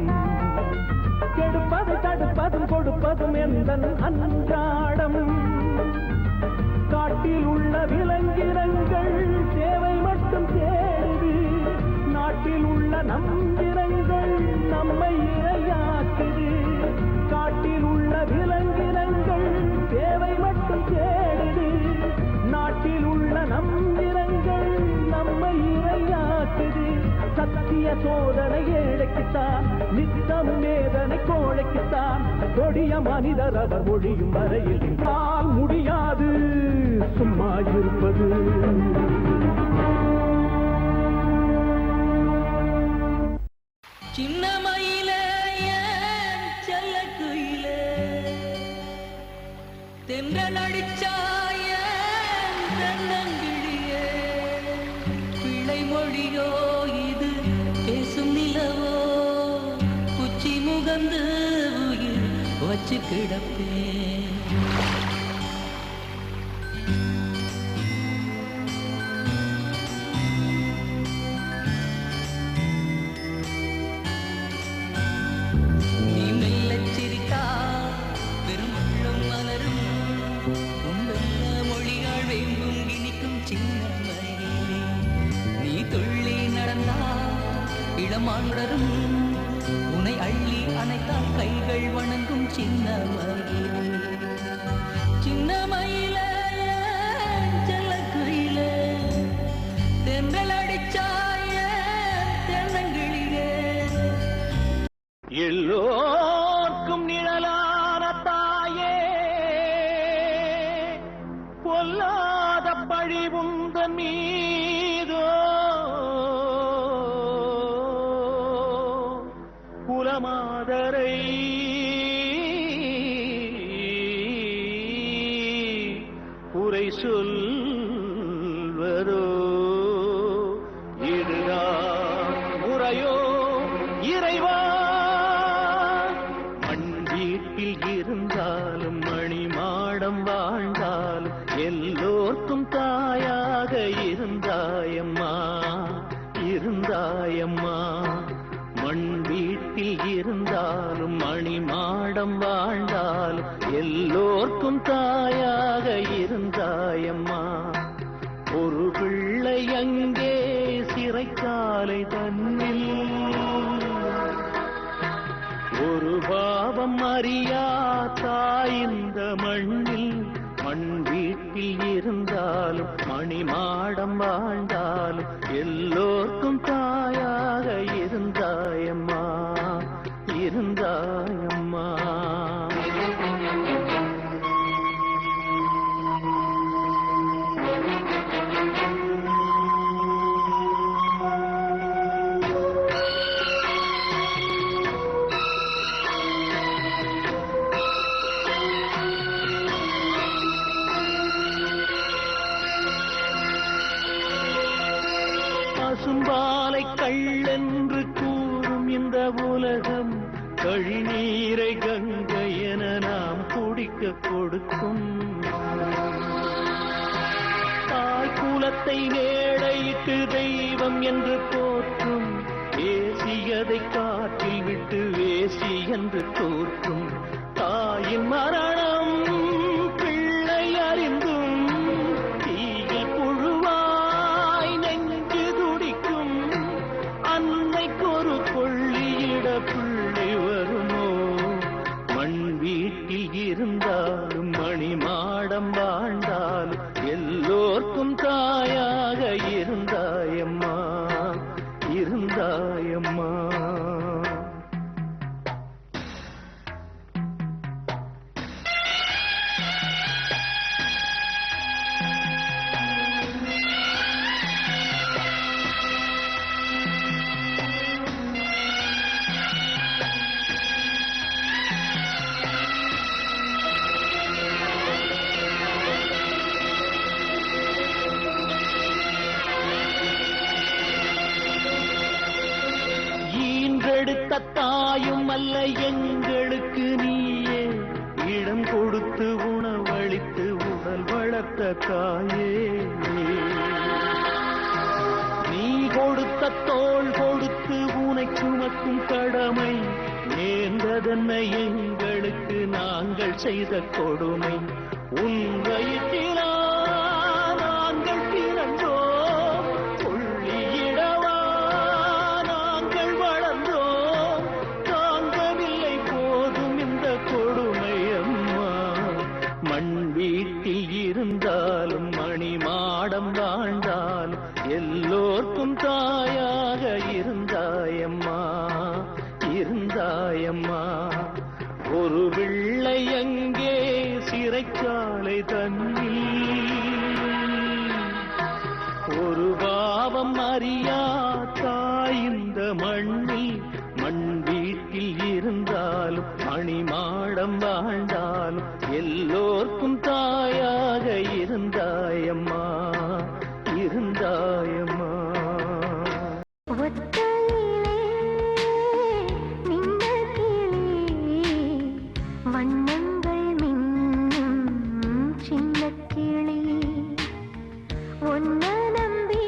Speaker 1: கெடுப்பதை தடுப்பதும் கொடுப்பதும் எந்தன் அன்றாடம் காட்டில் உள்ள விலங்கினங்கள் தேவை மட்டும் தேடுது நாட்டில் உள்ள நம்பினங்கள் நம்மை இரையாக்குது காட்டில் உள்ள விலங்கினங்கள் தேவை மட்டும் தேடுது நாட்டில் உள்ள நம்பினங்கள் நம்மை இரையாக்குது சத்திய சோதனை ஏழைக்குத்தான் நித்தம் வேதனை கோழைக்குத்தான் கொடிய மனிதர் அவர் ஒழியும் வரையில் என்னால் முடியாது சும்மா இருப்பது
Speaker 2: சின்ன மயிலே என் செல்ல குயிலே தென்றல் அடிச்சாய தென்னங்கிழியே பிள்ளை மொழியோ இது பேசும் நிலவோ குச்சி முகந்து உயிர் வச்சு கிடப்பேன் இளமானுடரும் உனை அள்ளி அணைத்தால் கைகள் வணங்கும் சின்ன மயிலே சின்ன மயிலே செல்ல குயிலே தென்றல் அடிச்சாய தென்னங்கிழியே
Speaker 1: எல்லோர்க்கும் நிழலான தாயே பொல்லாத பழிவுந்த மீதோ குலமாதரை குறை சொல்வதோ இதுதான் முறையோ இறைவா மண் வீட்டில் இருந்தாலும் மணிமாடம் வாழ்ந்தாலும் எல்லோர்க்கும் தாயாக இருந்தாயம்மா இருந்தாயம்மா மண் வீட்டில் இருந்தா
Speaker 2: மாடம் வாழ்ந்தாலும் எல்லோர்க்கும் தாயாக இருந்தாயம்மா. ஒரு பிள்ளை அங்கே சிறைச்சாலை தன்னில், ஒரு பாவம் அறியா தாய் இந்த மண்ணில். மண் வீட்டில் இருந்தாலும் மணிமாடம் வாழ்ந்தாலும் எல்லோர்க்கும் தாயாக இருந்தாயம்மா, இருந்தாயம்மா. பசும்பாலை கள்ளென்று கூறும் இந்த உலகம் கழிநீரை கங்கை என நாம் குடிக்க கொடுக்கும். தாய் குலத்தை நேடையிட்டு தெய்வம் என்று போற்றும், பேசியதை காற்றில் விட்டு வேசி என்று தோற்றும். தாயின் மரணம் பிள்ளை அறிந்தும் தீயில் புழுவாய் நெஞ்சு துடிக்கும். அன்னைக்கொரு கொள்ளியிட பிள்ளை வருமோ? மண் வீட்டில் இருந்தாலும் மணிமாடம் வாழ்ந்தாலும் எல்லோர்க்கும் தாயாக இருந்தாயம்மா, இருந்தாயம்மா. ஈன்றெடுத்த தாயும் அல்ல எங்களுக்கு நீயே, இடம் கொடுத்து உணவளித்து உடல் வளர்த்த தாயே. நீ கொடுத்த தோள் கொடுத்து உனை சுமக்கும் கடமை நேர்ந்ததென்ன எங்களுக்கு நாங்கள் செய்த கொடுமை. உன் வயிற்றிலா நாங்கள் பிறந்தோம், கொள்ளியிடவா நாங்கள் வளர்ந்தோம். தாங்கவில்லை போதும் இந்த கொடுமை அம்மா. மண் வீட்டில் இருந்தாலும் மணிமாடம் வாழ்ந்தாலும் எல்லோர்க்கும் தாயாக இருந்தாயம்மா, இருந்தாயம்மா. ஒரு பிள்ளை அங்கே சிறைச்சாலை தன்னில், ஒரு பாவம் அறியா தாய் இந்த மண்ணில். மண் வீட்டில் இருந்தாலும் மணிமாடம் வாழ்ந்தாலும் எல்லோர்க்கும் தாயாக இருந்தாயம்மா, இருந்தாயம்மா.
Speaker 3: ஒத்தையிலே நின்ற கிளி, வண்ணங்கள் மின்னும் சின்னக் கிளி, உன்னை நம்பி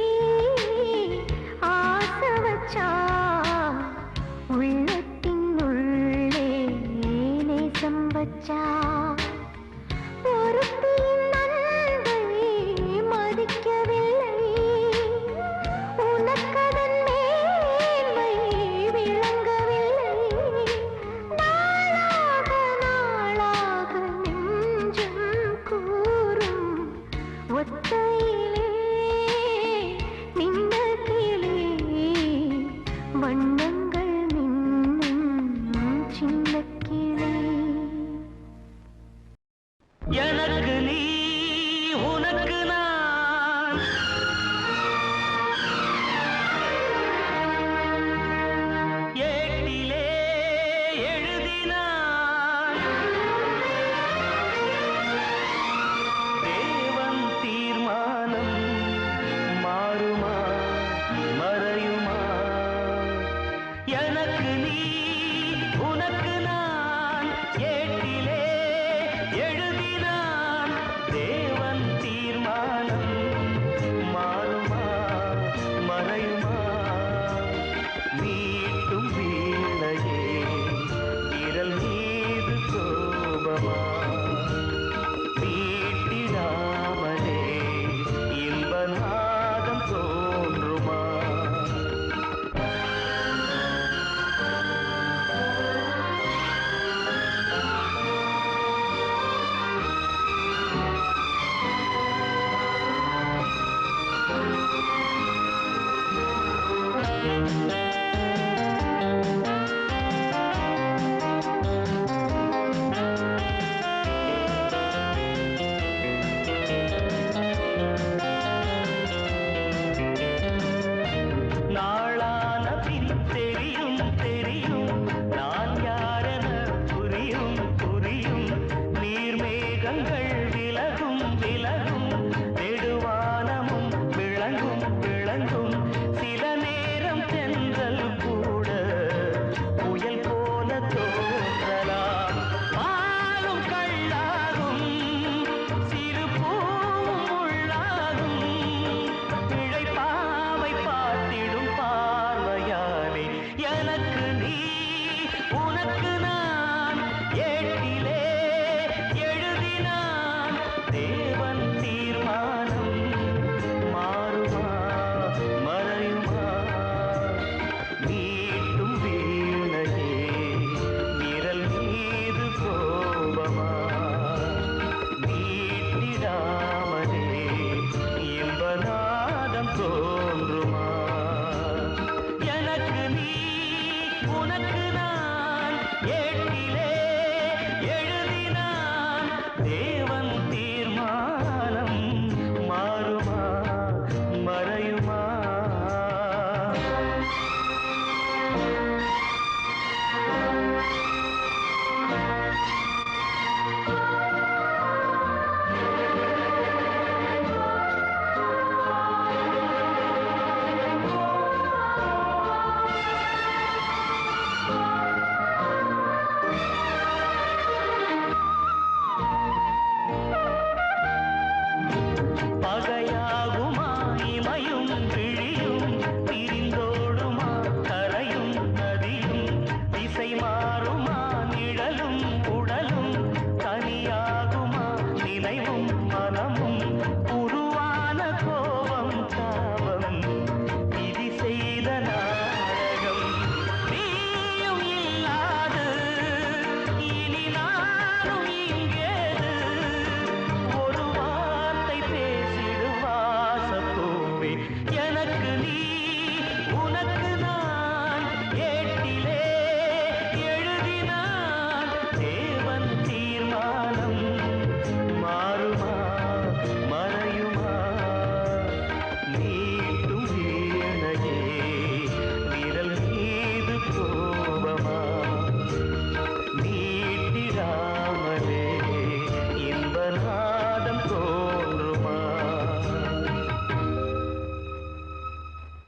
Speaker 3: ஆசை வச்சா உள்ளத்தின் உள்ளே நேசம் வச்சா. ஒருத்தியின் அன்பை மதிக்கவில்லை, உனக்கதன் மேன்மை விளங்கவில்லை. நாளாக நாளாக நெஞ்சம் கூறும், ஒத்தையிலே நின்ற கிளி, வண்ணங்கள் மின்னும் சின்னக் கிளி.
Speaker 2: எனக்கு நீ உனக்கு நான், ஏட்டிலே எழுதினான்.